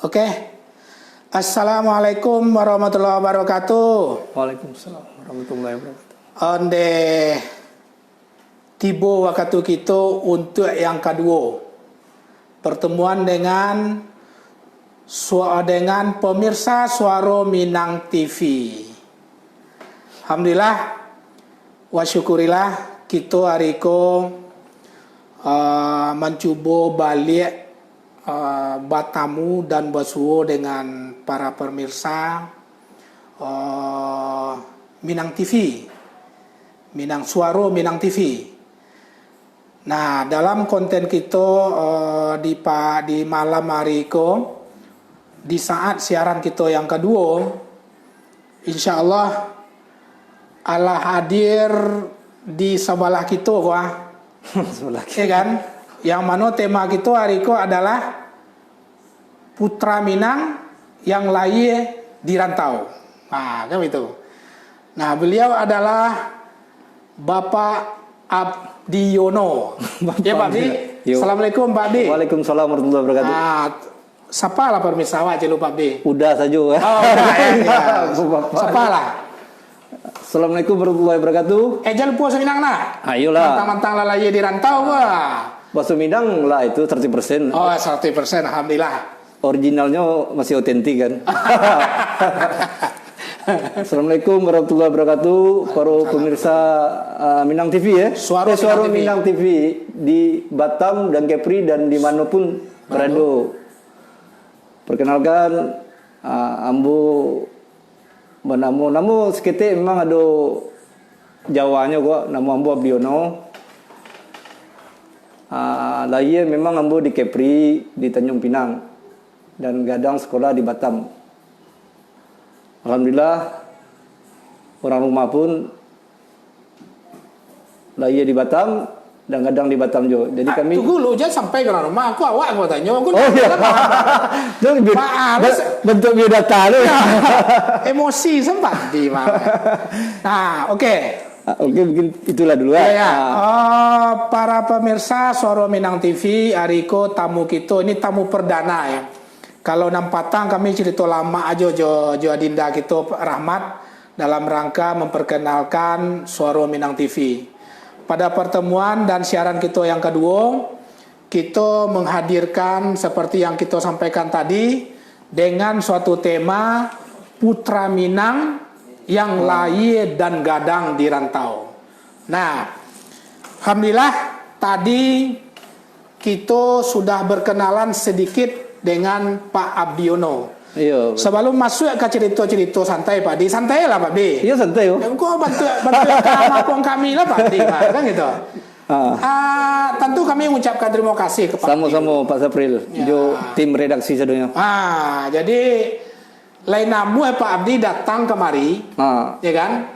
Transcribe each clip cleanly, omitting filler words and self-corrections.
Oke. Assalamualaikum warahmatullahi wabarakatuh. Waalaikumsalam warahmatullahi wabarakatuh. Onde tiba waktu kita untuk yang kedua. Pertemuan dengan pemirsa Suara Minang TV. Alhamdulillah wa syukurilah kita hari ko mencoba balik bertamu dan bersuara dengan para pemirsa Minang TV, Minang Suara Minang TV. Nah, dalam konten kita di malam hari ko, di saat siaran kita yang kedua, insya Allah hadir di sebelah kita Sebelah ya kan? Yang mana tema kita hari ko adalah putra Minang yang lahir di rantau. Nah, kan itu. Nah, beliau adalah Bapak Abdiono. Ya Pak Abdi. Assalamualaikum Pak Abdi. Waalaikumsalam warahmatullahi wabarakatuh. Nah, siapa lah permisa awak lupa Abdi? Udah saja ya. Oh, udah ya. Siapa lah? Assalamualaikum warahmatullahi wabarakatuh. Jangan lupa Minang lah. Ayolah. Mantang-mantang lah lahir di rantau Bakso Minang lah itu 100%. Oh, 100%, alhamdulillah. Originalnya masih otentik kan. Assalamualaikum warahmatullahi wabarakatuh. Para pemirsa Minang TV ya. Suara Minang TV. Minang TV di Batam dan Kepri dan dimanapun berada. Perkenalkan, ambo namu seketik memang ada Jawanya kok. Nama ambo Abdiono. Lahir memang ambo di Kepri di Tanjung Pinang dan gadang sekolah di Batam. Alhamdulillah orang rumah pun lahir di Batam dan gadang di Batam juga. Jadi kami tunggu lu jangan sampai ke rumah aku awak tanya aku. Oh iya. Bentuk biodata lu. Emosi sempat di mana. Nah, oke. Oke, mungkin itulah dulu ya. Para pemirsa Suara Minang TV, Ariko tamu kita ini tamu perdana ya. Kalau 6 patang kami cerita lama aja jo Adinda kita Rahmat dalam rangka memperkenalkan Suara Minang TV. Pada pertemuan dan siaran kita yang kedua, kita menghadirkan seperti yang kita sampaikan tadi dengan suatu tema putra Minang yang lahir dan gadang di rantau. Nah, alhamdulillah tadi kita sudah berkenalan sedikit dengan Pak Abdiono. Iya. Sebelum masuk ke cerita-cerita santai Pak Di, santai lah Pak Di. Iya santai yo. Engkau bantu kami lah Pak Di, kan gitu. Tentu kami mengucapkan terima kasih kepada sama-sama Pak Sapril, jo tim redaksi sedunia. Jadi lain namu Pak Abdi datang kemari, ya kan?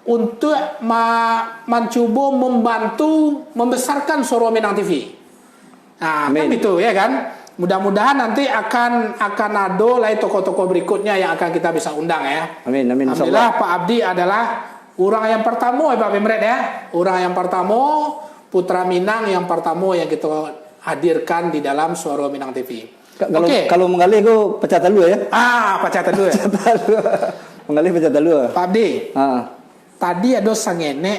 Untuk mencoba membantu membesarkan Suara Minang TV. Nah, kan itu ya kan. Mudah-mudahan nanti akan ada lain tokoh-tokoh berikutnya yang akan kita bisa undang ya. Amin. Alhamdulillah Pak Abdi adalah orang yang pertama Pak Pemret ya. Orang yang pertama, putra Minang yang pertama yang kita hadirkan di dalam Suara Minang TV. Kalau mengalih aku pecah dulu ya. Pecah dulu ya. Mengalih pecah dulu. Pak Abdi. Tadi ada sangene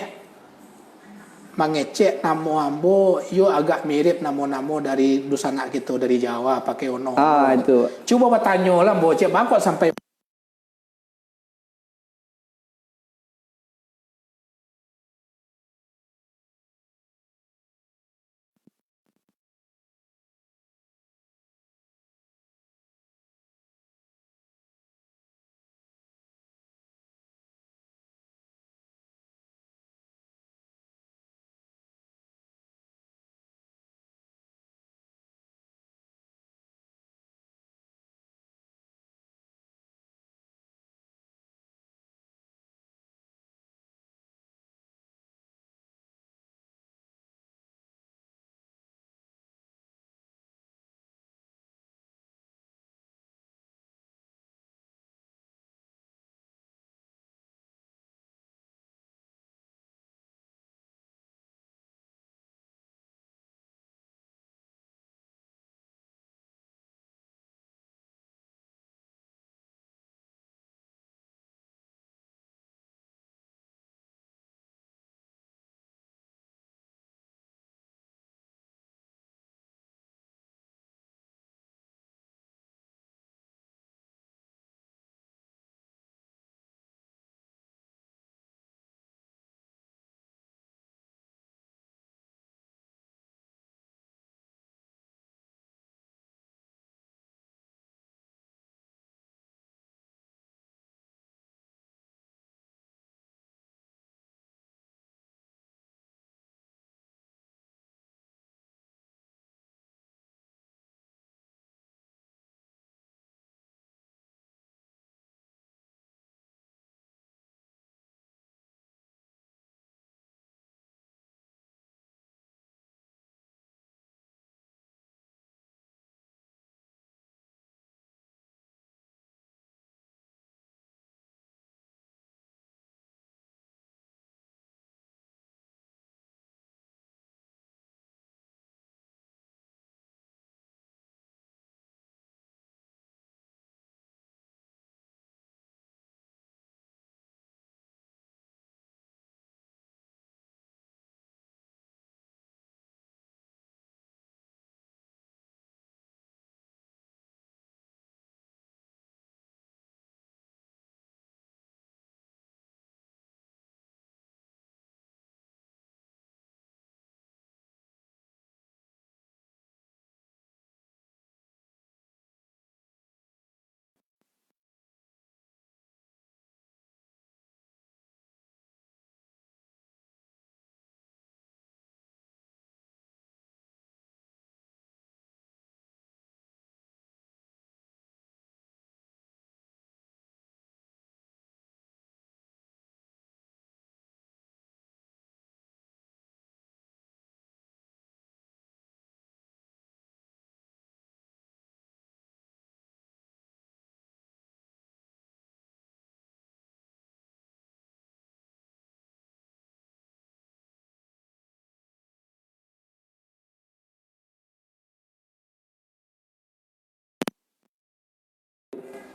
mengecek nama ambo, yo agak mirip nama-nama dari Dusanak gitu dari Jawa pakai ono. Itu. Coba bertanya lah, bocek bangkok sampai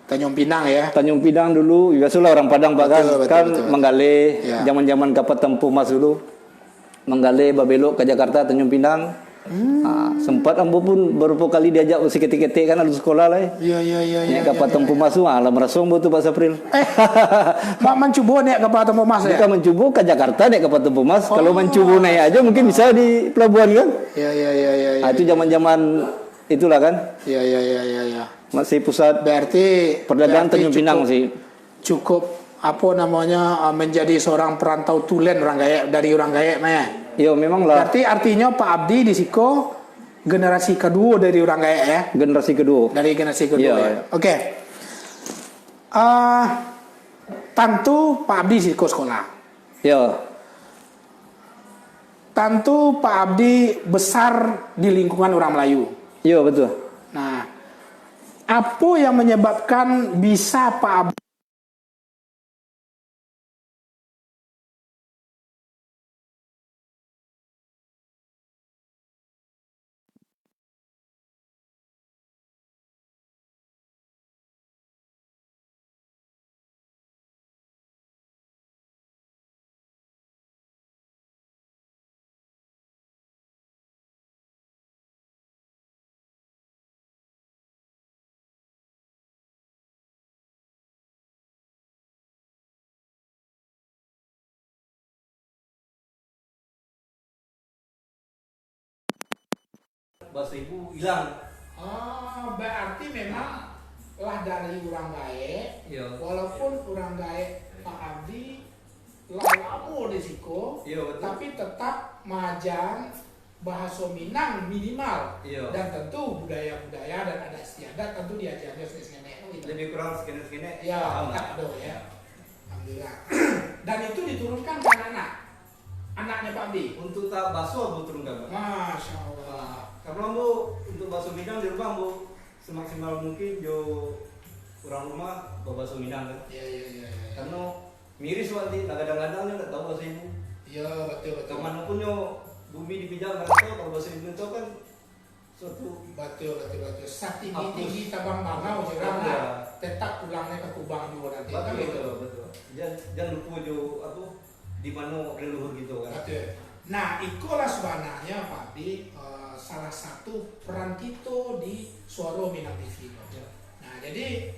Tanjung Pinang ya. Tanjung Pinang dulu, biasalah orang Padang Pak kan, Betul, kan betul. menggale Ya. zaman-zaman kapal Tempuh Mas dulu. Menggale babelok ke Jakarta Tanjung Pinang. Sempat ambo pun beberapa kali diajak seketik-ketik kan lulus sekolah lah. Iya iya iya iya. Naik kapal Tempuh Mas tu, lah merasong tu Pak Sapril. Mak mencuba naik kapal Tempuh Mas ya. Jika mencubu ke Jakarta naik kapal Tempuh Mas, kalau mencubu naik aja mungkin bisa di pelabuhan kan. Iya iya iya iya. Itu zaman-zaman itulah kan. Iya iya iya iya iya. Masih pusat Berarti perdagangan berarti Tanjung Pinang sih. Cukup apa namanya menjadi seorang perantau tulen orang Gayak dari orang Gayak mah ya. Yo memang lah Berarti artinya Pak Abdi di Siko generasi kedua dari orang Gayak ya. generasi kedua. Dari generasi kedua Iya, ya. iya. Oke. Tentu Pak Abdi Siko sekolah. Yo. Tentu Pak Abdi besar di lingkungan orang Melayu. Yo betul. Nah, apa yang menyebabkan bisa Pak Abdi Bahasa ibu hilang. berarti memang lah dari orang Gaek, Iya. walaupun orang Gaek Pak Abdi lama di Siko, Iya, betul. tapi tetap majang bahasa Minang minimal Iya. dan tentu budaya-budaya dan adat istiadat tentu diajarnya sekenek gitu. Lebih kurang segini-segini. Ya, tak ada ya. Alhamdulillah. Dan itu diturunkan ke anak anaknya Pak Abdi. Untuk tak bakso bu turunkan Pak. Masya Allah. Karena bu untuk bakso Minang di rumah bu semaksimal mungkin jo orang rumah bawa bakso Minang kan. Iya iya iya. iya. Karena miris waktu kadang-kadang nggak tahu bahasa ibu. Iya betul betul. Kemana pun yo bumi dipijak nggak tahu kalau bahasa ibu itu kan suatu Betul betul betul. Saat tinggi Hapus. tinggi tabang bangau orang Iya. tetap pulangnya ke Kubang juga nanti. Kan betul gitu. betul. Jangan lupa jo apa di mana leluhur gitu kan. Betul. Nah, itulah sebenarnya Pak Abdi salah satu peran kita di Suara Minang TV. Nah, jadi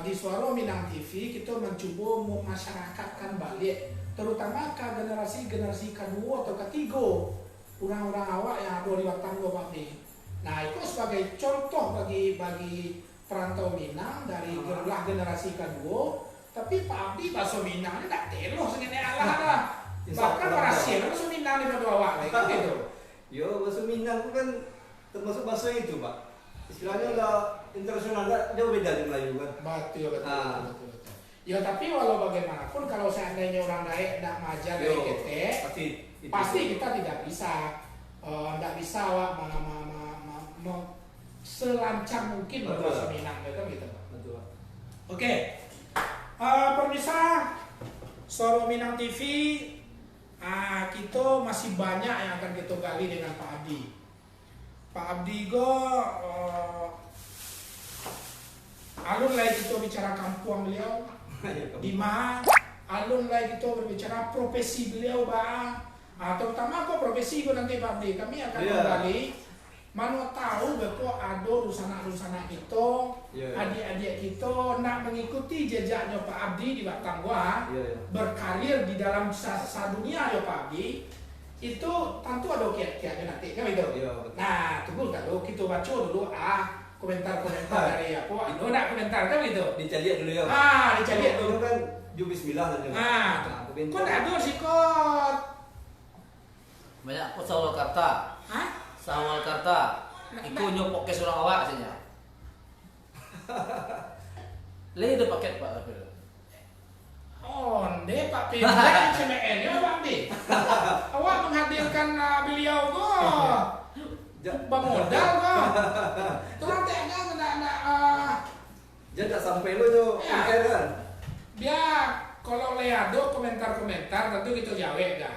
di Suara Minang TV kita mencoba memasyarakatkan balik, terutama ke generasi kedua atau ketiga orang-orang awak yang ada di Watanggo Pak Abdi. Nah, itu sebagai contoh bagi perantau Minang dari generasi kedua. Tapi Pak Abdi bahasa Minang ini tak teloh segini Allah lah. Bahkan berhasil bahasa Minang di awak lagi kan gitu. Yo bahasa Minang itu kan termasuk bahasa itu pak. Istilahnya udah internasional, nggak jauh beda dengan Melayu kan. Betul betul, Ah. betul betul. Ya tapi walau bagaimanapun kalau seandainya orang Dayak tidak majar dari Yo, kita, itu. pasti kita tidak bisa Wak selancar mungkin Betul. berbahasa Minang kan gitu. Betul Pak. Oke, pemirsa Suara Minang TV, kita masih banyak yang akan kita gali dengan Pak Abdi. Pak Abdi alun lagi kita bicara kampung beliau, di mana alun lagi kita berbicara profesi beliau bang. Terutama apa profesi gue nanti Pak Abdi, kami akan Iya. kembali. Mana tahu bahwa ada rusana-rusana kita, Iya. adik-adik kita nak mengikuti jejaknya Pak Abdi di Batang Gua, Iya, iya. berkarir di dalam dunia ya Pak Abdi, itu tentu ada kiat-kiatnya nanti kan itu. Iya, betul. Nah, tunggu dulu kita baca dulu komentar-komentar dari apa? Ada nak komentar kan gitu? Dicari dulu ya. Dicari Itu dulu. kan Ju Bismillah saja. Kok komentar. tak ada sih kot? Banyak kok Sawal Karta. Hah? Sawal Karta. Iku nyopok ke surang awak aslinya. Lagi ada paket Pak Rapil. Onde Pak P. Jangan CMN ya Pak Abdi. Awak menghadirkan beliau kok. Bang modal kok. Tuh tega nak Jangan tak sampai lo tuh. Ya. Kan. biar kalau leado komentar-komentar tentu kita jawab dah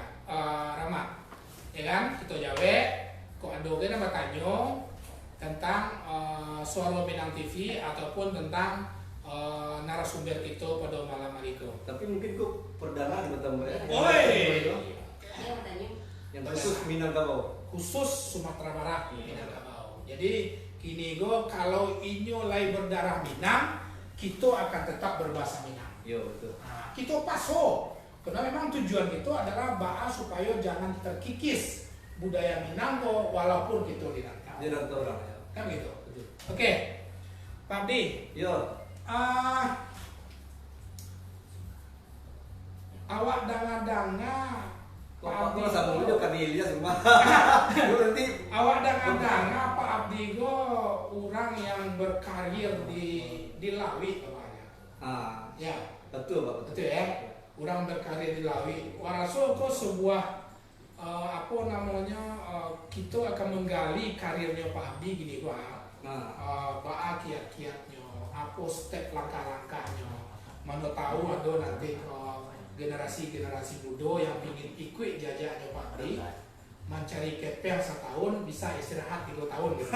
Rama. Ya kan? Kita jawab. Kok ada nama tanya tentang Suara Minang TV ataupun tentang narasumber kita pada malam hari itu. Tapi mungkin kok perdana di Batam ya. Oi. Yang khusus Minangkabau. Khusus Sumatera Barat Minangkabau. Jadi kini go kalau inyo lai berdarah Minang, kita akan tetap berbahasa Minang. Iya betul. Nah, kita paso. Karena memang tujuan itu adalah supaya jangan terkikis budaya Minang go, walaupun kita di rantau. Dia rantau orang ya. Kan gitu. Oke. Pak Abdi. Iya. Awak danga-danga Pak Abdi Kok sama juga kanilnya semua. Lu nanti awak danga-danga Pak Abdi go orang yang berkarir di Lawi awalnya. Ya, betul Pak. betul ya. Orang berkarir di Lawi. Waraso kok sebuah kita akan menggali karirnya Pak Abdi gini gua. Apa kiat-kiatnya, apa step langkah-langkahnya. Mana tahu ada nanti generasi-generasi muda yang ingin ikut jajaknya Pak Abdi, mencari kepeng setahun bisa istirahat 3 tahun gitu.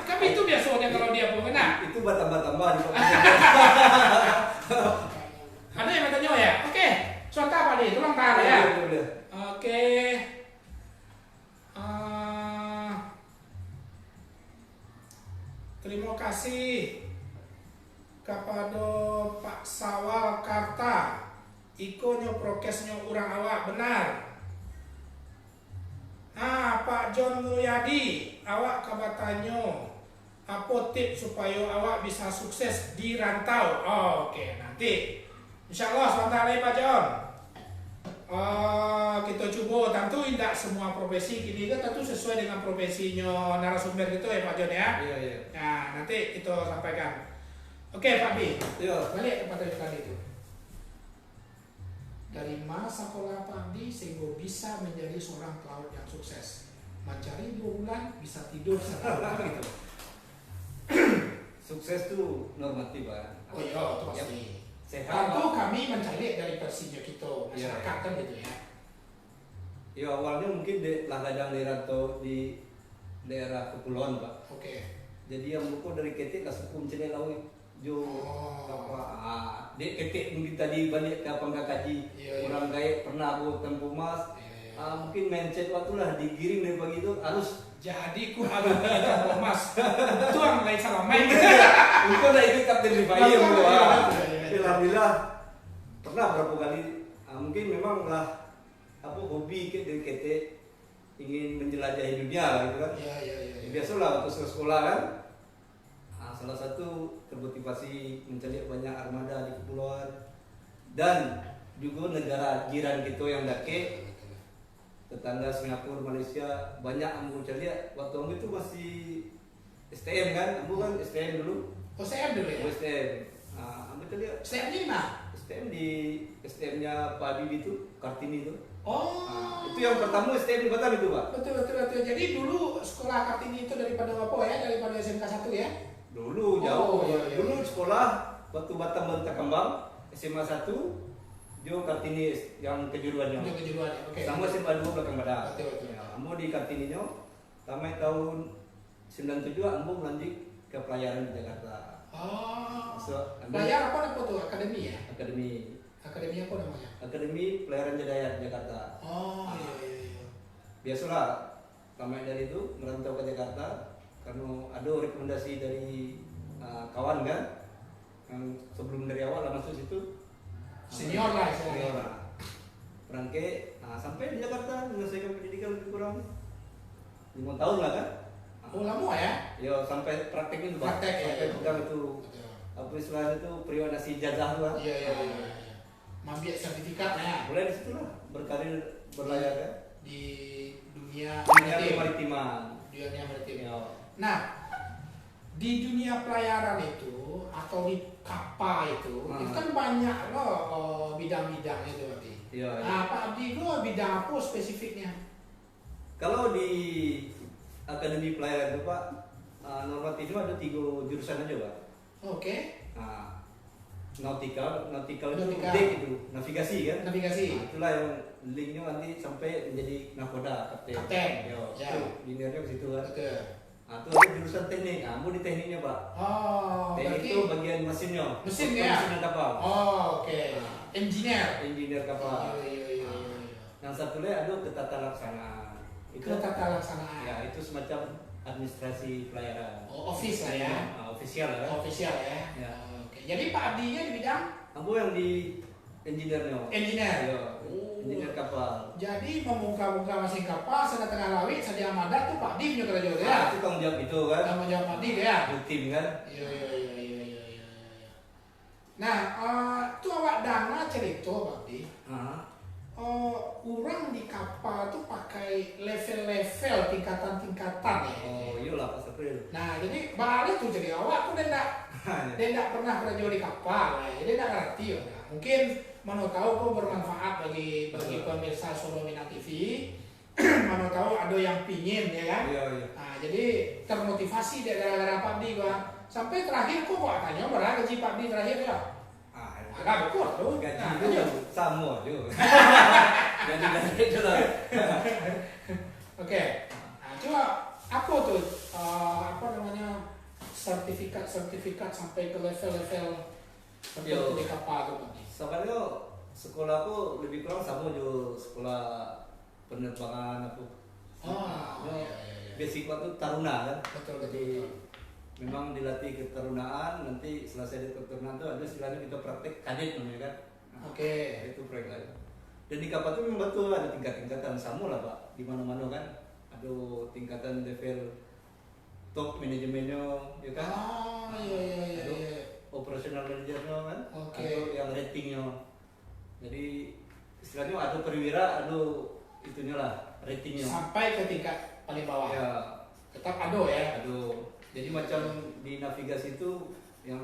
kan itu biasanya kalau dia pengenah. Itu tambah-tambah di Ada yang bertanya ya? Oke, contoh Pak Abdi, tolong tahan ya. Oke. Terima kasih kepada Pak Sawal Karta. Ikonyo prokesnya orang awak benar. Pak John Mulyadi, awak kabatanyo apa tips supaya awak bisa sukses di rantau? Oke, nanti insya Allah sebentar lagi Pak John. Kita coba, tentu tidak semua profesi kini kan tentu sesuai dengan profesinya narasumber itu ya Pak John ya. Iya. Nah, nanti kita sampaikan. Oke Pak Bi, Iya. balik kepada tadi itu. Dari masa sekolah Pak Abdi sehingga bisa menjadi seorang pelaut yang sukses. Mencari 2 bulan bisa tidur setahun gitu. Sukses tuh normatif Pak. Oh iya, itu pasti. Sehat. Tentu kami mencari dari versinya kita masyarakat kan gitu ya. Ya awalnya mungkin ladang rantau di daerah kepulauan Pak. Oke. Jadi yang buku dari ketik lah suku mencari laut jo dia ketik mungkin tadi balik ke Pangga Kaji. Iya. Orang kaya pernah aku tempuh mas. Iya. Mungkin mindset waktu lah digiring dari pagi itu harus Jadi ku harus kita Mas. Tuang lain salah main. Engkau udah ikut kapten di Bayi Iya, gua. iya. Alhamdulillah pernah berapa kali. Mungkin memang lah apa hobi dari ketik ingin menjelajahi dunia gitu kan. Iya. Biasalah waktu sekolah kan. Salah satu termotivasi mencari banyak armada di kepulauan dan juga negara jiran kita yang dake tetangga Singapura, Malaysia banyak ambu cari waktu ambu itu masih STM kan, ambu kan STM dulu. Oh, STM dulu ya? STM. Ambu cari STM di mana? STM di STM-nya Pak Habibie itu, Kartini itu. Oh. Itu yang pertama STM di Batam itu, Pak. Betul. Jadi dulu sekolah Kartini itu daripada apa ya? Daripada SMK 1 ya? Dulu jauh. Iya. Dulu sekolah waktu Batam Banta Kembang SMA 1 Jo Kartini yang kejuruannya. Untuk kejuruan ya. Oke. Sama SMA 2 belakang badan. Betul. Ya, ambo di Kartininya sampai tahun 97 ambo melanjut ke pelayaran di Jakarta. Oh. Ambo Pelajar apa tuh? Akademi ya? Akademi Akademi apa namanya? Akademi Pelayaran Jaya Jakarta. Oh, iya. Biasalah sampai dari itu merantau ke Jakarta karena ada rekomendasi dari kawan kan yang sebelum dari awal lah masuk situ Senior lah senior istilahnya. lah berangke sampai di Jakarta menyelesaikan pendidikan lebih kurang 5 tahun lah kan. Oh, lama ya? Ya sampai praktek itu Pak. Praktek, ya, Sampai ya. pegang itu Betul. apa istilahnya itu periodasi ijazah lah. Iya. Mambiak sertifikat ya Mulai di situ lah berkarir berlayar kan di dunia dunia maritim. kemaritiman. Dunia maritim. Ya. Nah, di dunia pelayaran itu atau di kapal itu kan banyak loh bidang-bidangnya itu berarti. Iya. Nah, Pak Abdi itu bidang apa spesifiknya? Kalau di Akademi Pelayaran itu Pak, normatifnya ada 3 jurusan aja Pak. Oke. Nautical itu Nautika. deck itu, navigasi kan. Navigasi. Itulah yang linknya nanti sampai menjadi nakoda, kapten. Kapten. Yo, Ya. itu linearnya ke situ kan. Betul. Nah, itu ada jurusan teknik. Ambo di tekniknya, Pak. Oh, Teknik berarti itu bagian mesinnya. mesinnya. Mesin kapal. Oh, oke. Nah. Engineer. Engineer kapal. Iya. Yang satu lagi ada ketata laksanaan. Itu tata laksanaan. Ya, itu semacam administrasi pelayaran. Oh, office lah ya. Official lah. Official ya. Ya. Oke. Jadi Pak Abdinya di bidang Ambo yang di engineer-nya. engineer. Iya, engineer kapal. Jadi membongkar-bongkar mesin kapal sana tengah laut saja Amada tuh Pak Dim juga juga ya. Nah, itu tanggung jawab itu kan. Tanggung jawab Pak Dim ya. Itu tim kan. Iya. Nah, itu awak dana cerita Pak Dim. Hah? Orang di kapal tuh pakai level-level tingkatan-tingkatan ya. Oh, iyalah Pak Sapril. Nah, jadi balik tuh jadi awak tuh dia tidak pernah kerja di kapal, ya. Jadi tidak ngerti ya. Mungkin mana tahu kok bermanfaat bagi pemirsa Solo Minang TV. Mana tahu ada yang pingin ya kan. Iya. Nah, jadi termotivasi dia gara-gara Pak Di gua. Sampai terakhir kok tanya berapa gaji Pak Di terakhir ya? Agak betul tuh. Gaji Nah, itu sama juga. Gaji dari itu lah. Oke. Nah, coba apa tuh apa namanya sertifikat sampai ke level-level tertentu di kapal tuh Pak Di? Sebenarnya sekolahku lebih kurang sama juga sekolah penerbangan aku. Iya. Basic waktu taruna kan. Betul. Jadi memang dilatih ketarunaan, nanti selesai dari ketarunaan itu ada istilahnya kita praktek kadit namanya kan. Oke. Itu praktek. Dan di kapal itu memang betul ada tingkat-tingkatan sama lah Pak, di mana-mana kan. Ada tingkatan level top manajemennya, ya kan? Iya. Ada operational manajernya kan, Oke. atau yang ratingnya. Jadi istilahnya ada perwira, ada itunya lah, ratingnya. Sampai ke tingkat paling bawah. Ya, Tetap ada ya. aduh. Jadi macam di navigasi itu yang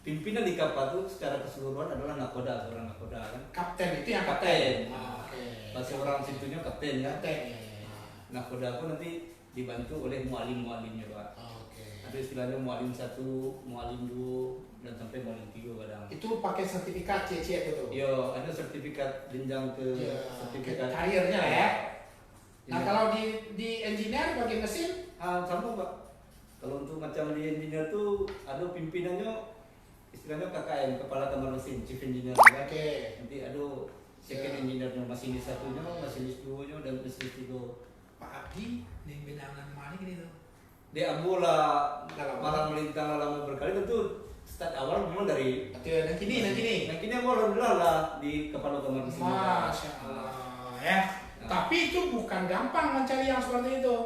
pimpinan di kapal itu secara keseluruhan adalah nakoda, seorang nakoda kan. Kapten itu yang Kapten. Oke. Bahasa orang situnya kapten kan. Kapten. Ya. Nakoda pun nanti dibantu oleh mualim-mualimnya Pak. Oke. Ada istilahnya mualim 1, mualim 2, dan sampai mualim 3 kadang. Itu pakai sertifikat C itu tuh. Yo, ada sertifikat jenjang ke Ya, sertifikat karirnya lah ya. Nah, Iya. kalau di engineer bagian mesin, Sama Pak. Kalau untuk macam di engineer tuh ada pimpinannya istilahnya KKM, kepala kamar mesin, chief engineer kan. Oke. Nanti ada second Ya. engineernya, masinis 1-nya, masinis 2-nya, dan masinis 3. Pak Abdi di bidangan mana gitu. Di Abu lah Lama. malah melintang lama berkali tentu start awal memang dari Betul, dan kini. Nah kini aku alhamdulillah lah di kepala kamar mesin. Masya Allah ya. Tapi itu bukan gampang mencari yang seperti itu.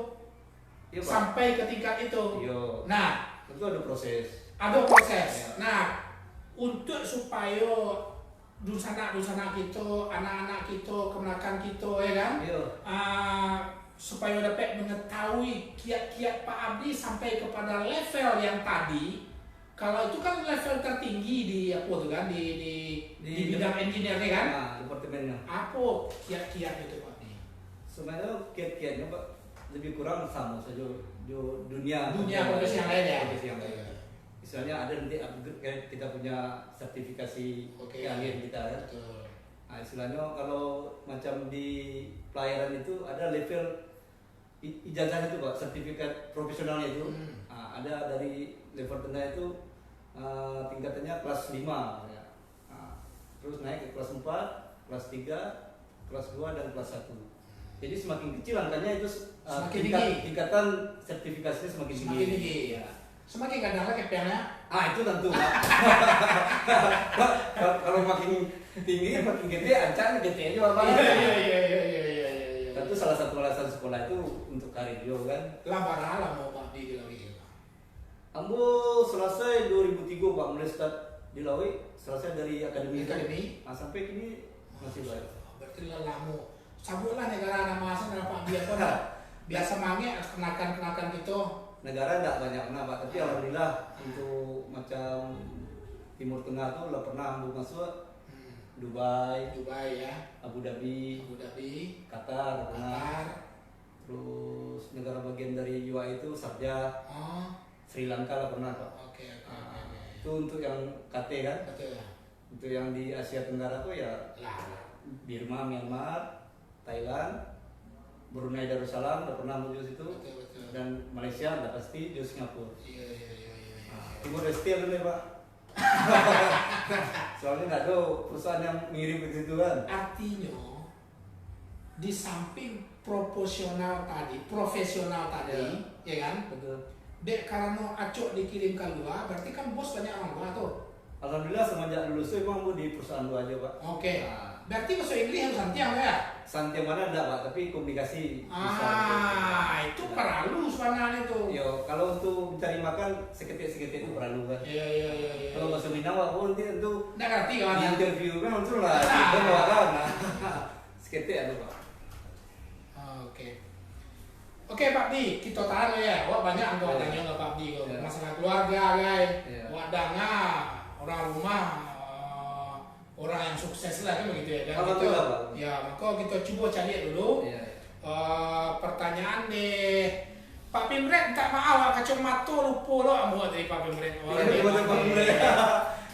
Iya, Pak. Sampai ke tingkat itu. Iya. Nah, Tentu ada proses. ada proses. Ya. Nah, untuk supaya dusana kita, anak-anak kita, kemenakan kita, ya kan? Iya. Supaya dapat mengetahui kiat-kiat Pak Abdi sampai kepada level yang tadi. Kalau itu kan level tertinggi di apa tuh kan di bidang engineer kan? Nah, departemennya. Apa kiat-kiat itu Pak Abdi? Sebenarnya kiat-kiatnya Pak lebih kurang sama saja dunia Profesi yang lain ya. Profesi yang lain. Misalnya ada nanti upgrade, kita punya sertifikasi Oke. keahlian kita kan. Betul. Nah, istilahnya kalau macam di pelayaran itu ada level ijazah itu Pak, sertifikat profesionalnya itu. Nah, ada dari level tengah itu tingkatannya kelas 5 ya. Nah, terus naik ke kelas 4, kelas 3, kelas 2 dan kelas 1. Jadi semakin kecil angkanya itu Semakin tinggi. tingkatan sertifikasinya semakin tinggi. Semakin tinggi. Ya. Semakin kadang lagi KPM-nya. Itu tentu Pak. Kalau makin tinggi makin gede ancam gede aja Pak. Iya. Tentu salah satu alasan sekolah itu untuk karir juga kan. Lama mau Pak Abdi di lagi. Ambo selesai 2003 Pak, mulai start di Lawi, selesai dari akademi. Nah, sampai kini masih baik. Berarti lama. Sabutlah negara nama asing Pak Abdi apa dah. Biasa mange kenakan gitu. Negara enggak banyak pernah Pak, tapi alhamdulillah untuk macam Timur Tengah tuh lah pernah Ambo masuk Dubai ya. Abu Dhabi, Qatar pernah. Terus negara bagian dari UAE itu Sharjah, Sri Lanka lah pernah Pak. Oke. Itu untuk yang KT kan. Betul. Untuk yang di Asia Tenggara tuh ya Lah. Birma, Myanmar, Thailand, Brunei Darussalam udah pernah menuju situ. Betul. Dan Malaysia udah pasti di Singapura. Iya. Timur Leste ada nih Pak. Soalnya nggak ada perusahaan yang ngirim ke situ kan. Artinya di samping profesional tadi, ya kan? Betul. Dek karena acok dikirim keluar, berarti kan bos banyak orang luar tuh. Alhamdulillah semenjak lulus itu emang mau di perusahaan lu aja Pak. Oke. Nah, Berarti bahasa Inggris harus santiang ya? santai mana enggak Pak, tapi komunikasi bisa. Itu perlu sebenarnya tuh. Yo, kalau untuk mencari makan seketik-seketik itu perlu kan. Iya. Kalau bahasa Minang Pak, nanti itu Nggak ngerti kawan. di interview kan langsung lah, kita bawa kan. Seketik ada Pak. Oke Pak Di, kita tahan ya. Wah banyak anggapan tanya nggak Pak Di, Iya. masalah keluarga guys. Iya. Wah dana orang rumah, orang yang sukses lah kan begitu ya. Dan Alhamdulillah, kita, Pak. ya maka kita coba cari dulu. Iya. Pertanyaan deh. Pak Pimret tak maaf kacamata lupa lo ambo dari Pak Pimret. Iya, buat Pak Pimret.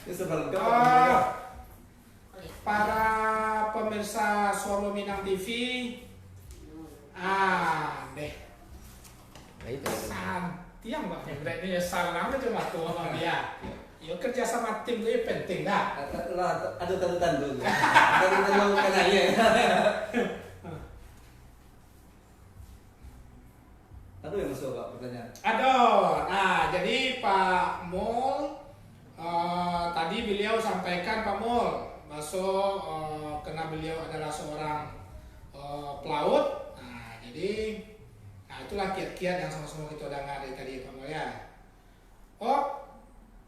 Ya sebelum Para pemirsa Suara Minang TV, deh. Santiang Pak Pimret ini salam cuma tuh sama dia. Ya kerja sama tim itu penting dah. Lah, ada tanda dulu. Tanda kenalnya. Aduh yang masuk Pak pertanyaan. Aduh, nah jadi Pak Mul tadi beliau sampaikan Pak Mul masuk karena beliau adalah seorang pelaut. Nah jadi, itulah kiat-kiat yang sama-sama kita dengar dari tadi Pak Mul ya. Oh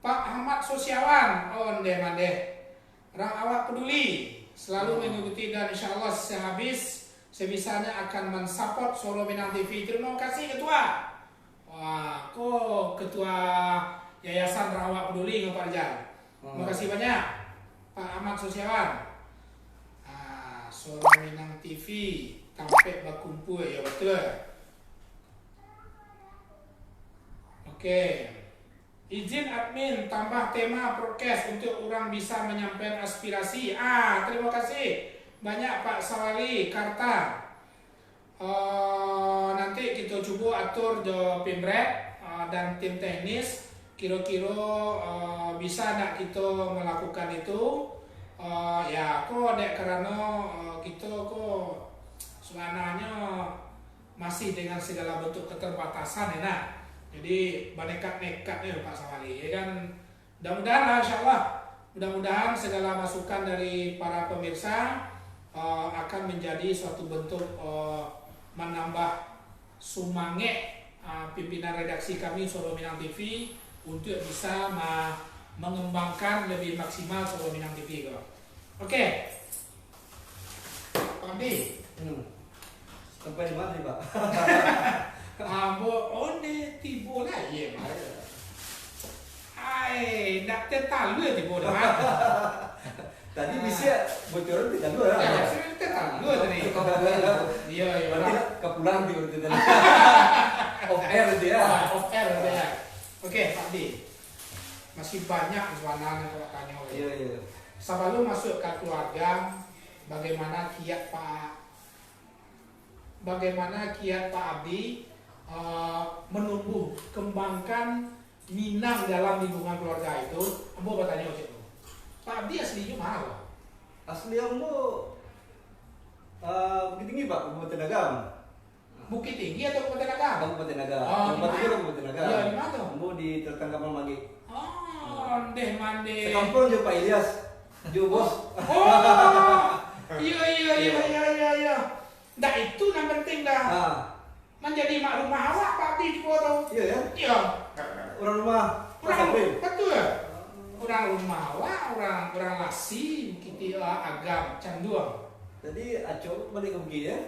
Pak Ahmad Sosiawan, mande, orang awak peduli selalu mengikuti dan insya Allah sehabis sebisanya akan mensupport Suara Minang TV. Terima kasih Ketua. Wah, kok Ketua Yayasan Rawak Peduli Pak Rijal. Terima kasih banyak Pak Ahmad Sosiawan. Suara Minang TV tampil berkumpul ya betul. Oke. Izin admin tambah tema podcast untuk orang bisa menyampaikan aspirasi. Terima kasih banyak Pak Sawali Karta. Nanti kita coba atur di Pimret dan tim teknis kira-kira bisa nak kita melakukan itu. Ya kok dek karena kita kok sebenarnya masih dengan segala bentuk keterbatasan ya nak. Jadi nekat-nekat ya Pak Sawali ya kan. Mudah-mudahan insyaallah mudah-mudahan segala masukan dari para pemirsa akan menjadi suatu bentuk menambah semangat pimpinan redaksi kami Suara Minang TV untuk bisa mengembangkan lebih maksimal Suara Minang TV. Oke. Pak Abdi. Sampai di mana nih Pak? Tibo lah ya Pak. Nak tertalu ya tibo dah. Tadi bisa bocoran tidak dulu ya? Ya, saya tertalu tadi. Iya. Berarti kepulang di berarti tadi. Off air dia. Off air ya. Oke Pak Abdi. Masih banyak soalan yang kalau tanya. Iya. Sebelum masuk ke keluarga, bagaimana kiat Pak Abdi menumbuh kembangkan Minang dalam lingkungan keluarga itu? Ambo bertanya waktu itu. Pak Abdi aslinya mana Pak? Asli Ambo Bukit Tinggi Pak, Kabupaten Agam. Bukit Tinggi atau Kabupaten Agam? Kabupaten Agam. Di mana? Kabupaten Agam. Iya, di mana? Ambo di Tertangkapan Magi. Mande. Sekampung jo Pak Ilyas. Jo bos. Iya. Nah itu yang penting dah. Menjadi mak rumah awak Pak Abdi di foto. Iya ya. Iya. Orang rumah Pasaprim. Betul. Orang rumah awak, orang lasi, kita agam canduang. Jadi Aco balik ke Bukit ya?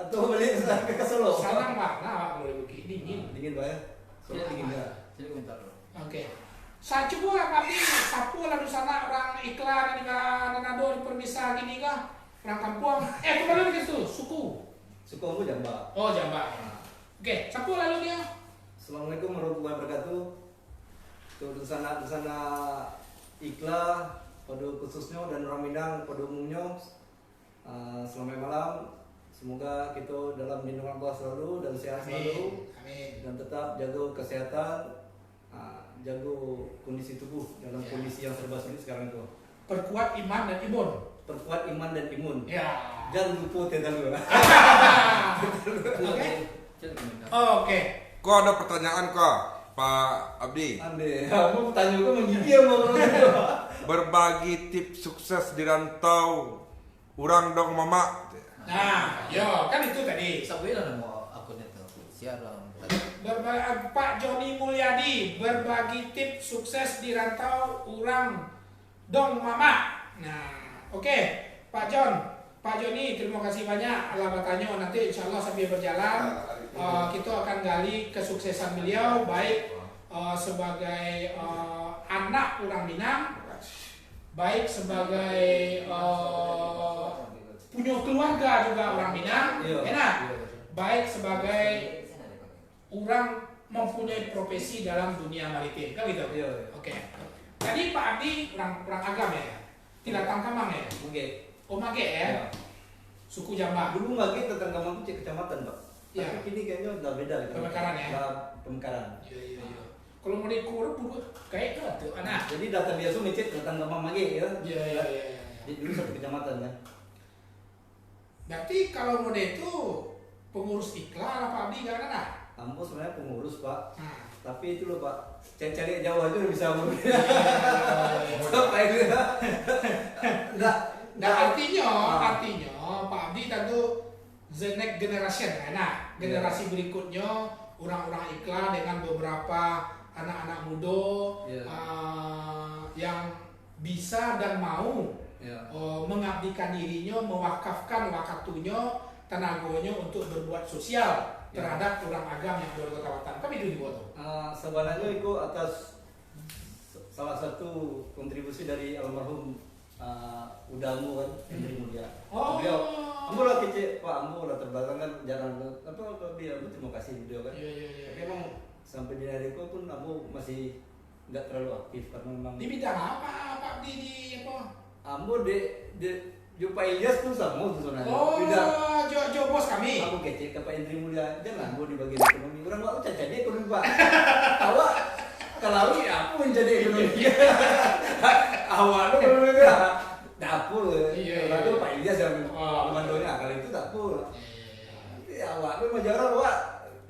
Atau balik ke Solo? Salam Pak, awak boleh bukit dingin. Dingin Pak ya? Solo dingin ya. Jadi komentar dulu. Oke. Saya coba lah Pak Abdi, sapu lah di sana orang iklan ini kan, Nanado di permisa gini kan, orang kampung. Kembali ke situ, suku. Suku Ambo Jamba. Oh Jamba. Oke, sapu lalu dia. Assalamualaikum warahmatullahi wabarakatuh. Tuh di sana Ikla pada khususnya dan orang Minang pada umumnya. Selamat malam. semoga kita dalam lindungan Allah selalu dan sehat selalu. Amin. Dan tetap jaga kesehatan, jaga kondisi tubuh dalam kondisi yang serba sulit sekarang itu. Perkuat iman dan imun. Perkuat iman dan imun. Ya. Jangan lupa tegal. Oke. Oke. Kok ada pertanyaan kok, Pak Abdi? Ande, kamu tanya kok menggigil mau Berbagi tips sukses di rantau, urang dong mama. Nah, yo kan itu tadi. Sampai lah nama akunnya tuh. Siaran. Pak Joni Mulyadi berbagi tips sukses di rantau urang dong mama. Nah, oke, Pak Joni, terima kasih banyak alamatnya. Nanti insya Allah sambil berjalan kita akan gali kesuksesan beliau baik sebagai anak orang Minang, baik sebagai punya keluarga juga orang Minang, enak, baik sebagai orang mempunyai profesi dalam dunia maritim, kan gitu? Oke. Tadi Pak Abdi orang agam ya, tidak tangkamang ya? Oke. Oh Mage ya? Suku Jamba. Dulu lagi tetangga kamu cek kecamatan, Pak. Iya. Tapi kini kayaknya udah beda gitu. Pemekaran ya? Udah pemekaran. Iya. Kalau mau dikurang dulu kayak itu anak. Jadi data biasa ngecek tetangga mama lagi ya. Iya. Jadi dulu satu kecamatan kan. Berarti kalau mode itu pengurus iklan apa Abdi gak ada? Ambo sebenarnya pengurus, Pak. Nah. Tapi itu loh, Pak. Cari jauh aja udah bisa ngurus. Sampai itu. Nah artinya Pak Abdi tentu the next generation, nah generasi berikutnya orang-orang iklan dengan beberapa anak-anak muda yang bisa dan mau mengabdikan dirinya, mewakafkan waktunya, tenaganya untuk berbuat sosial terhadap orang agam yang ada di Kota Watan. Kami itu dibuat. Sebenarnya itu atas salah satu kontribusi dari almarhum Udamu kan, Hendri Mulia. Beliau, ambo lah kece, Pak, ambo lah terbelakang kan jarang dia, ambo terima kasih beliau kan. Iya. Tapi emang sampai di hari itu pun ambo masih nggak terlalu aktif karena memang. Di bidang apa Pak Abdi di apa? Ambo de Jumpa Ilyas pun sama tuh sebenarnya. Oh, Jo bos kami. Aku kece ke Pak Hendri Mulia, jangan ambo di bagian ekonomi. Orang mau caca dia ekonomi, Pak. Awak kalau aku menjadi ekonomi. Awal lu dapur, lalu Pak Ilyas yang komandonya, kalau itu dapur. Awal lu majalah Pak,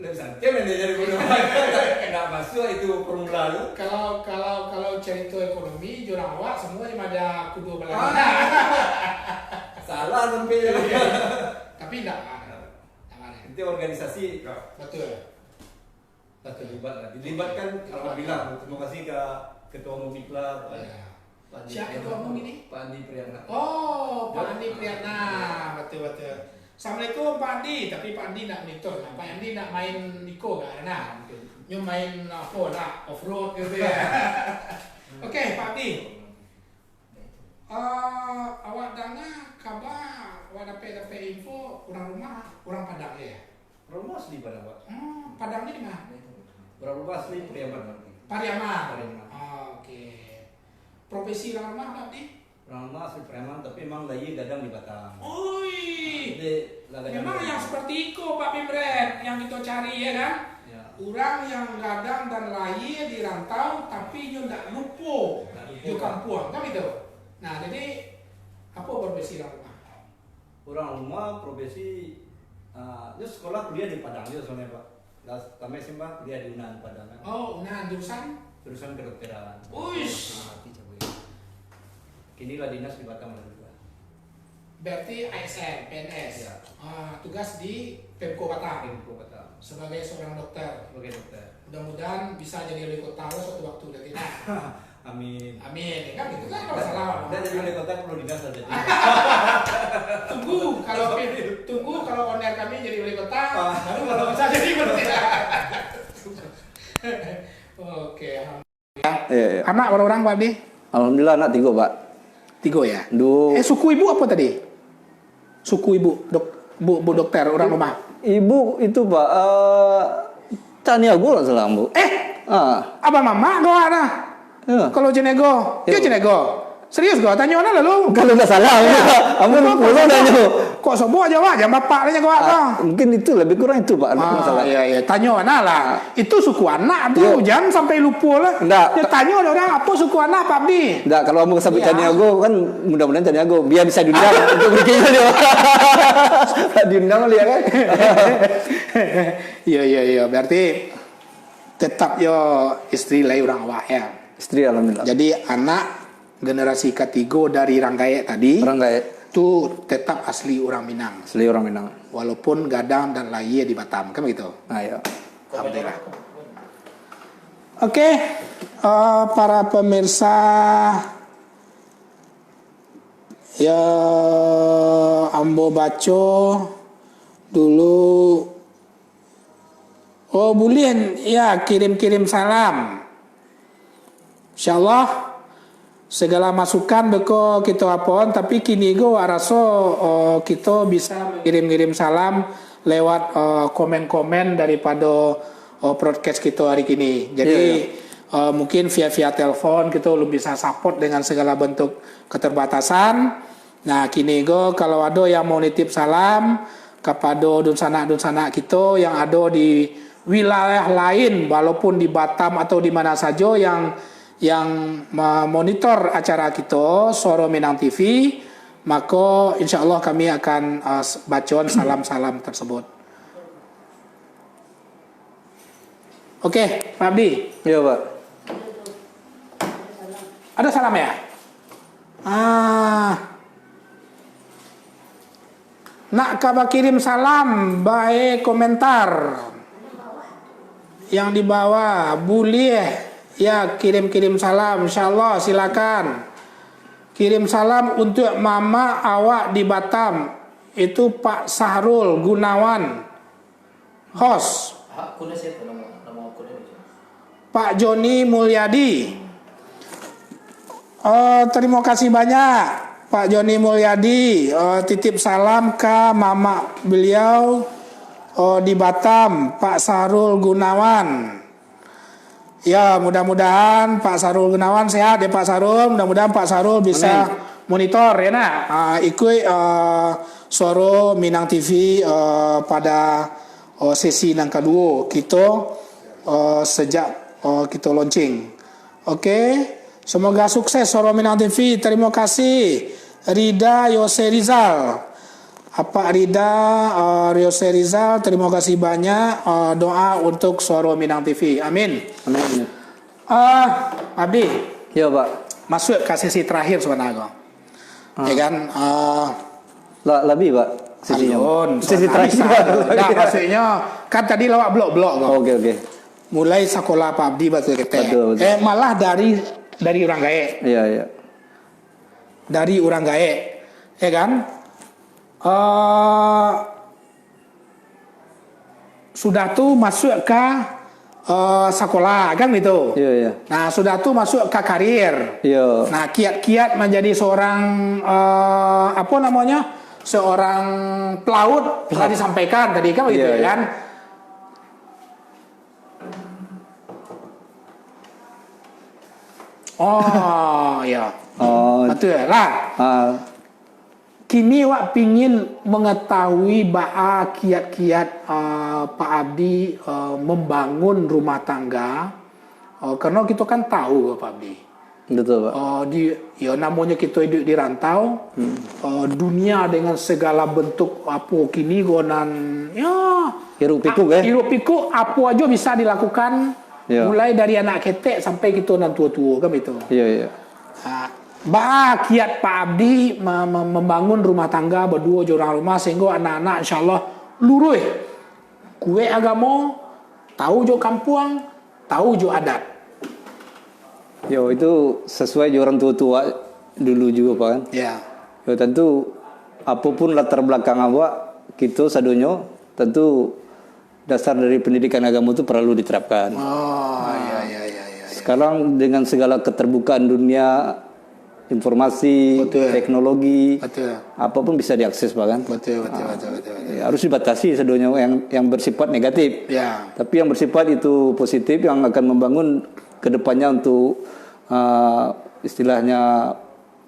lebih santai dia jadi ekonomi. Nggak masuk itu formula lu. Kalau cerita ekonomi, jurang awak semuanya ada kudu belah. Salah sampai. Tapi enggak. Itu organisasi. Betul. Dilibatkan alhamdulillah. Terima kasih ke Ketua Umum Iklan. Siapa ketua umum ini? Pak Andi Priyatna. Oh, Pak Andi Priyatna. Betul. Assalamualaikum Pak Andi, tapi Pak Andi nak monitor. Pak Andi nak main Niko kan? Nah, nyu main apa lah, off road gitu ya. Oke, Pak Andi. Awak dengar kabar, awak dapat info orang Padang ya? Rumah asli Padang, Pak. Padang ini di mana? Berapa asli Pariaman? Pariaman. Oke. Profesi orang rumah Pak Andi? Orang rumah asli Pariaman, tapi emang lagi gadang di Batam. Oi. Jadi, memang yang seperti itu Pak Pimret yang kita cari ya kan? Ya. Orang yang gadang dan lahir di rantau tapi dia tidak lupa di kampung, kan itu? Nah jadi apa profesi orang rumah? Orang rumah profesi dia sekolah kuliah di Padang juga soalnya Pak. Kami SMA kuliah di Unan Padang. Oh Unan jurusan kedokteran. Uish. Kini lah dinas di Batam juga. Berarti ASN, PNS. Ya. Tugas di Pemko Batam. Sebagai seorang dokter. Mudah-mudahan bisa jadi wali kota suatu waktu nanti. Amin. Kan gitu kan kalau salah. Dan jadi wali kota perlu dinas saja. Tunggu kalau owner kami jadi wali kota, baru kalau bisa jadi wali kota. Oke. Anak berapa orang Pak Abdi? Alhamdulillah anak 3 Pak. 3 ya. Suku ibu apa tadi? Suku ibu bu dokter orang rumah. Ibu itu Pak Caniago lah salah Bu. Apa mama kau ada? Kalau Jenego, dia Jenego. Serius kau tanya mana lalu? Kalau nggak salah, ampun pulau nanya. Kok sobo aja Wak, jam bapak aja Wak. Mungkin itu lebih kurang itu Pak masalah. Iya. Tanya anak lah. Itu suku anak tuh, jangan sampai lupa lah. Enggak. Ya tanya orang apa suku anak Pak Abdi. Enggak, kalau kamu sampai Iya. Caniago kan mudah-mudahan Caniago biar bisa diundang untuk bikinnya dia. Diundang kali ya kan. Iya. Berarti tetap yo istri lah orang awak ya. Istri alhamdulillah. Jadi anak generasi ketiga dari Ranggae tadi Orang kayak itu tetap asli orang Minang. asli orang Minang. Walaupun gadang dan lahir di Batam, kan begitu. Nah, ya. Alhamdulillah. Oke, para pemirsa ya ambo baco dulu. Oh boleh ya kirim-kirim salam. Insyaallah segala masukan beko kita apon, tapi kini go araso kita bisa kirim-kirim salam lewat komen-komen daripada broadcast kita hari ini. Jadi mungkin via telepon kita belum bisa support dengan segala bentuk keterbatasan. Nah kini go kalau ada yang mau nitip salam kepada dunsana-dunsana kita yang ada di wilayah lain, walaupun di Batam atau di mana saja yang memonitor acara kita Suara Minang TV, maka insya Allah kami akan bacakan salam-salam tersebut. Oke, Pak Abdi. Iya, Pak. Ada salam ya? Nak kabar kirim salam, baik komentar yang di bawah, boleh ya kirim-kirim salam, insyaallah silakan. Kirim salam untuk mama awak di Batam, itu Pak Sahrul Gunawan, host. Akunnya siapa nama akunnya? Pak Joni Mulyadi. Terima kasih banyak Pak Joni Mulyadi. Titip salam ke mama beliau di Batam, Pak Sahrul Gunawan. Ya mudah-mudahan Pak Sahrul Gunawan sehat ya Pak Sahrul. Mudah-mudahan Pak Sahrul bisa monitor ya nak. Ikut Suara Minang TV pada sesi yang kedua kita sejak kita launching. Oke. Semoga sukses Suara Minang TV. Terima kasih Rida Yose Rizal. Pak Rida Yose Rizal, terima kasih banyak. Doa untuk Suara Minang TV. Amin. Amin. Abdi, Iya, Pak. masuk ke sesi terakhir sebenarnya. Ya kan? Lebih, Pak. Sisinya. Sisi Sesi terakhir, Pak. Nah, maksudnya kan tadi lewat blok-blok. Oke. Mulai sekolah Pak Abdi batu kete. Betul. Malah dari orang gae. Iya. Dari orang gae. Ya kan? Sudah tuh masuk ke sekolah kan gitu. Iya. Nah sudah tuh masuk ke karir. Iya. Nah kiat-kiat menjadi seorang seorang pelaut telah disampaikan tadi kan gitu Iya. kan. Oh ya. Betul lah. Kini wak pingin mengetahui baa kiat-kiat Pak Abdi membangun rumah tangga, karena kita kan tahu Pak Abdi. Betul, Pak. Namanya kita hidup di rantau, dunia dengan segala bentuk apa kini gonan Hiruk pikuk hiruk pikuk apa aja bisa dilakukan, mulai dari anak ketek sampai kita nan tua-tua kan itu. Iya. Kiat Pak Abdi membangun rumah tangga berdua orang rumah sehingga anak-anak insyaallah luruh kue agama, tahu jo kampung, tahu jo adat. Yo, itu sesuai orang tua-tua dulu juga, Pak kan. Ya. Yo, tentu apapun latar belakang awak kita sadonyo tentu dasar dari pendidikan agama itu perlu diterapkan. Iya. Sekarang dengan segala keterbukaan dunia informasi, Betul. teknologi, Betul. apapun bisa diakses, Pak kan. Betul. Ya, harus dibatasi sedonya yang bersifat negatif. Ya. Tapi yang bersifat itu positif yang akan membangun kedepannya untuk istilahnya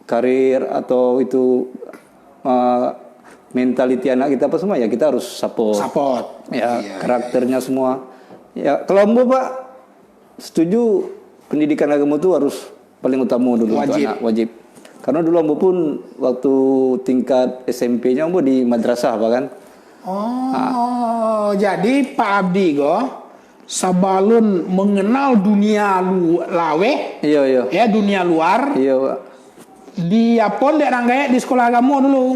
karir atau itu mentality anak kita apa semua ya kita harus support. Support. Ya, Iya, karakternya semua. Ya, kalau Ambo Pak setuju pendidikan agama itu harus paling utama dulu untuk Wajib. anak, wajib. Karena dulu Ambo pun waktu tingkat SMP-nya Ambo di madrasah Pak kan. Oh, jadi Pak Abdi sebelum mengenal dunia lawe, Iya, iya. ya dunia luar, Iya, Pak. dia pun dek ranggaya di sekolah agama dulu.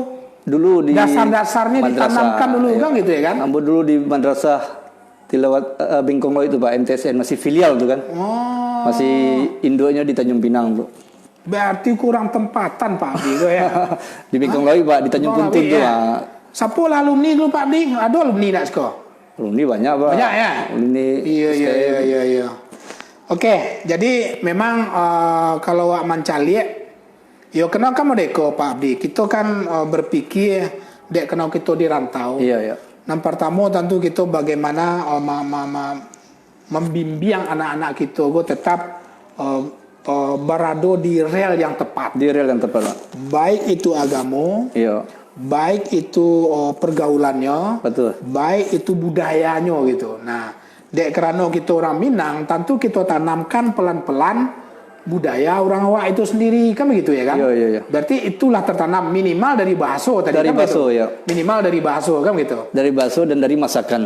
Dulu di Dasar-dasarnya madrasah, ditanamkan dulu iya. kan gitu ya kan? Ambo dulu di madrasah Tilawat Bengkong itu Pak, MTSN masih filial tuh kan. Oh, Masih induknya di Tanjung Pinang tuh. berarti kurang tempatan Pak Abdi ya. Di Bengkong Lawi Pak, di Tanjung Oh, Punting tuh ya. Pak. Siapa lah alumni dulu Pak Abdi? Ada alumni nak sekolah? Alumni banyak Pak. Banyak ya? Alumni Iya. Oke, jadi memang kalau wak mencari, yo kenal kamu dek Pak Abdi. Kita kan berpikir dek kenal kita di rantau. Iya, iya. Yang pertama tentu kita bagaimana membimbing anak-anak kita gue tetap berada di rel yang tepat. Di real yang tepat Pak. Baik itu agama, Iya. baik itu pergaulannya, Betul. baik itu budayanya gitu. Nah, dek kerana kita orang Minang, tentu kita tanamkan pelan-pelan budaya orang awak itu sendiri, kan begitu ya kan? Iya. Berarti itulah tertanam minimal dari bahasa tadi Dari kan bahasa, begitu? ya. Minimal dari bahasa kan gitu. Dari bakso dan dari masakan.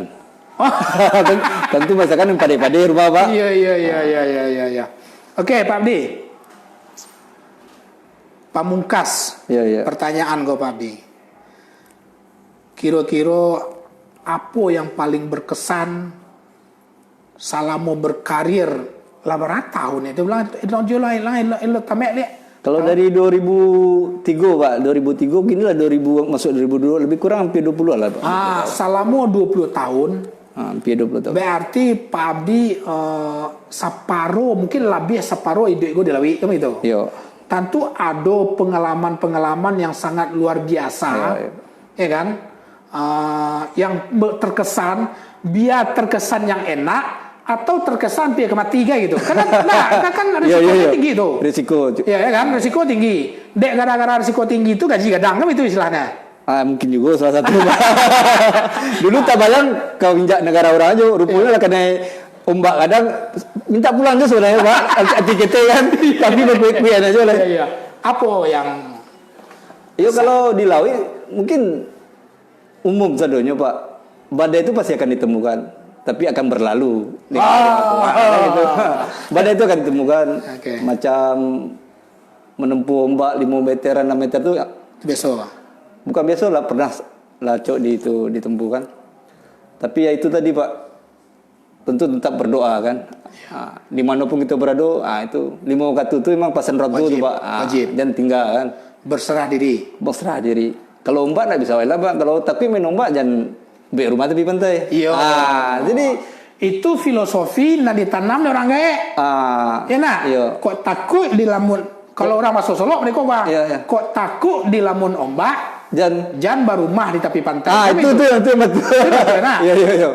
Tentu masakan yang pade-pade rumah Pak. Iya. Oke, Pak Abdi. Pamungkas. Iya. Pertanyaan gue Pak Abdi. Kira-kira apa yang paling berkesan selama berkarir lah berapa tahun itu bilang itu tamek dia. Kalau dari 2003 Pak, 2003 gini lah 2000 masuk 2002 lebih kurang hampir 20 lah Pak. Selama 20 tahun Hampir 20 tahun. berarti Pak Abdi separuh mungkin lebih separuh hidup gue dilawi kan gitu. Iya. Tentu ada pengalaman-pengalaman yang sangat luar biasa, Iya. ya kan? Yang terkesan, biar terkesan yang enak atau terkesan pihak kematian gitu. Karena kan risikonya tinggi tuh. Risiko. Ya kan, risiko tinggi. Dek gara-gara risiko tinggi itu gaji gadang kan itu istilahnya. Mungkin juga salah satu. Dulu tak bayang kau injak negara orang aja, rupanya lah kena ombak kadang minta pulang aja sebenarnya Pak. Tiket kan, tapi berkuit-kuit aja lah. Iya. Apa yang Yo kalau di Lawi mungkin umum sadonya Pak. Badai itu pasti akan ditemukan, tapi akan berlalu. Gitu. Badai itu akan ditemukan. Oke. Macam menempuh ombak 5 meter, 6 meter itu besok? bukan biasa lah, pernah lacok di itu ditemukan. Tapi ya itu tadi Pak, tentu tetap berdoa kan. Dimanapun kita berdoa, itu 5 waktu itu memang pasan rotu tuh Pak. Wajib. Dan tinggal kan. Berserah diri. Berserah diri. Kalau ombak nggak bisa lah Pak. Kalau tapi main ombak jangan be rumah tepi pantai. Iya. Jadi itu filosofi nak ditanam di orang gae. Ya nak. Iya. Kok takut di lamun kalau orang masuk Solo mereka Bang. Iya. Kok takut di lamun ombak jangan berumah di tepi pantai. itu betul. Betul, nah. Iya.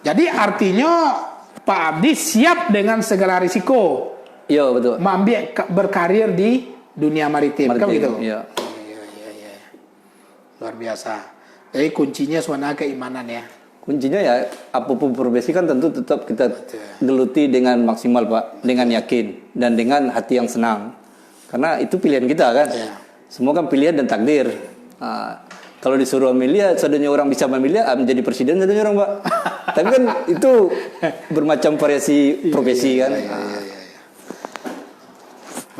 Jadi artinya Pak Abdi siap dengan segala risiko Iya betul. mengambil berkarir di dunia maritim. Kan begitu? Iya. Luar biasa. Jadi kuncinya suasana keimanan ya. Kuncinya ya apapun profesi kan tentu tetap kita geluti dengan maksimal Pak, dengan yakin dan dengan hati yang senang. Karena itu pilihan kita kan. Iya. Semua kan pilihan dan takdir. Kalau disuruh memilih, seadanya orang bisa memilih, menjadi presiden seadanya orang Pak. Tapi kan itu bermacam variasi profesi kan. Iya.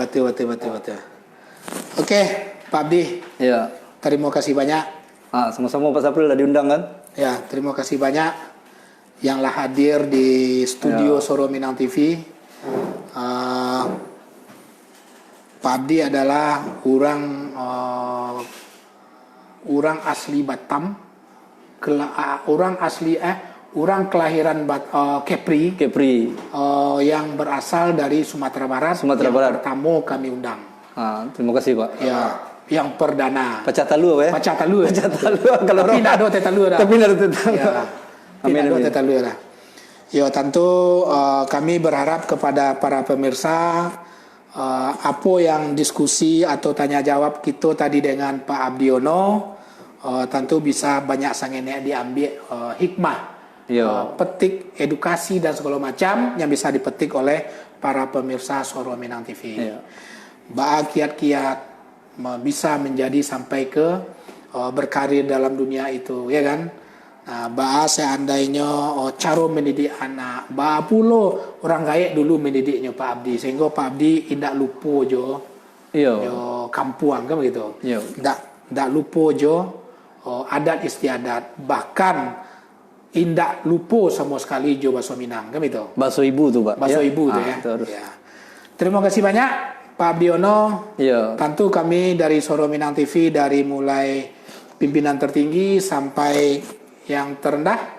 Betul. Oke, Pak Abdi, Iya. terima kasih banyak. Sama-sama Pak Sapril udah diundang kan. Ya, terima kasih banyak yang lah hadir di studio Soro Minang TV. Pak Abdi adalah orang asli Batam, orang kelahiran Kepri, yang berasal dari Sumatera Barat. Sumatera yang Barat. Pertama kami undang. Terima kasih Pak. Ya, yang perdana. Pacatalu apa ya? Pacatalu. Kalau Tapi tidak ada tetalu dah. Tapi tidak ada tetalu. Ya, Amin. tidak ada tetalu dah. Ya, tentu kami berharap kepada para pemirsa apa yang diskusi atau tanya jawab kita tadi dengan Pak Abdiono tentu bisa banyak sangatnya diambil hikmah, Iya. petik edukasi dan segala macam yang bisa dipetik oleh para pemirsa Suara Minang TV. Iya. Kiat-kiat bisa menjadi sampai ke berkarir dalam dunia itu, ya kan? Nah, seandainya cara mendidik anak, pulo orang gaek dulu mendidiknya Pak Abdi, sehingga Pak Abdi tidak lupa jo Iya. kampuang kan begitu. Iya. Tidak lupa jo adat istiadat, bahkan tidak lupa sama sekali jo bahasa Minang kan begitu. Bakso ibu tuh, Pak. Bahasa Ya? ibu tuh Ah, ya. itu harus. Ya. Terima kasih banyak Pak Abdiono. Iya. Tentu kami dari Suara Minang TV, dari mulai pimpinan tertinggi sampai yang terendah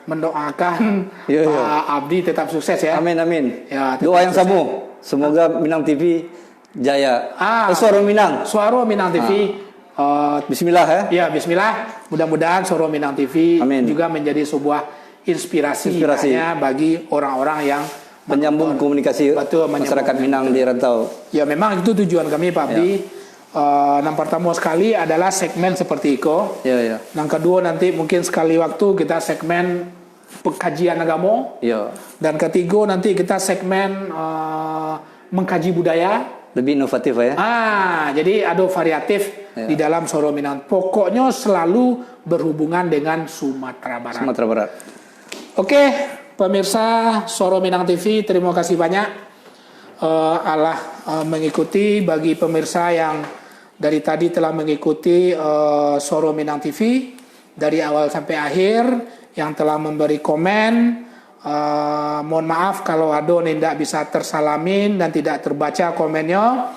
mendoakan Iya, iya. Pak Abdi tetap sukses ya. Amin, amin. Ya, tetap Doa yang sukses. sama. Semoga Minang TV jaya. Suara Minang. Suara Minang TV. Bismillah ya. Ya, Bismillah. Mudah-mudahan Suara Minang TV Amin. juga menjadi sebuah inspirasi, Inspirasi. ya, bagi orang-orang yang Menyambung komunikasi Betul, masyarakat menyambung. Minang di rantau. Ya, memang itu tujuan kami Pak Abdi. Yang pertama sekali adalah segmen seperti itu. Iya, iya. Yang kedua nanti mungkin sekali waktu kita segmen pengkajian agama. Iya. Dan ketiga nanti kita segmen mengkaji budaya. Lebih inovatif ya. Jadi ada variatif di dalam Suara Minang. Pokoknya selalu berhubungan dengan Sumatera Barat. Sumatera Barat. Oke, pemirsa Suara Minang TV, terima kasih banyak mengikuti. Bagi pemirsa yang dari tadi telah mengikuti Suara Minang TV dari awal sampai akhir, yang telah memberi komen, mohon maaf kalau ada yang tidak bisa tersalamin dan tidak terbaca komennya.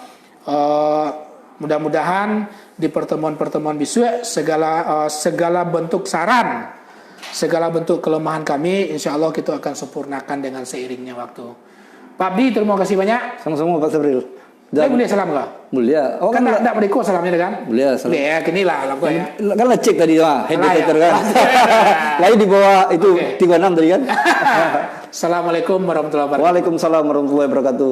Mudah-mudahan di pertemuan-pertemuan besok segala bentuk saran, segala bentuk kelemahan kami, insya Allah kita akan sempurnakan dengan seiringnya waktu. Pak Abdi, terima kasih banyak. Sama-sama Pak Sabril. Saya boleh salam kah? Mulia. Oh Kan kan tidak berikut salamnya kan? Mulia salam. Boleh ya, kinilah lagu ya. Kan cek tadi head Salah ya? detector kan. Lain di bawah itu Oke. 36 tadi kan. Assalamualaikum warahmatullahi wabarakatuh. Waalaikumsalam warahmatullahi wabarakatuh.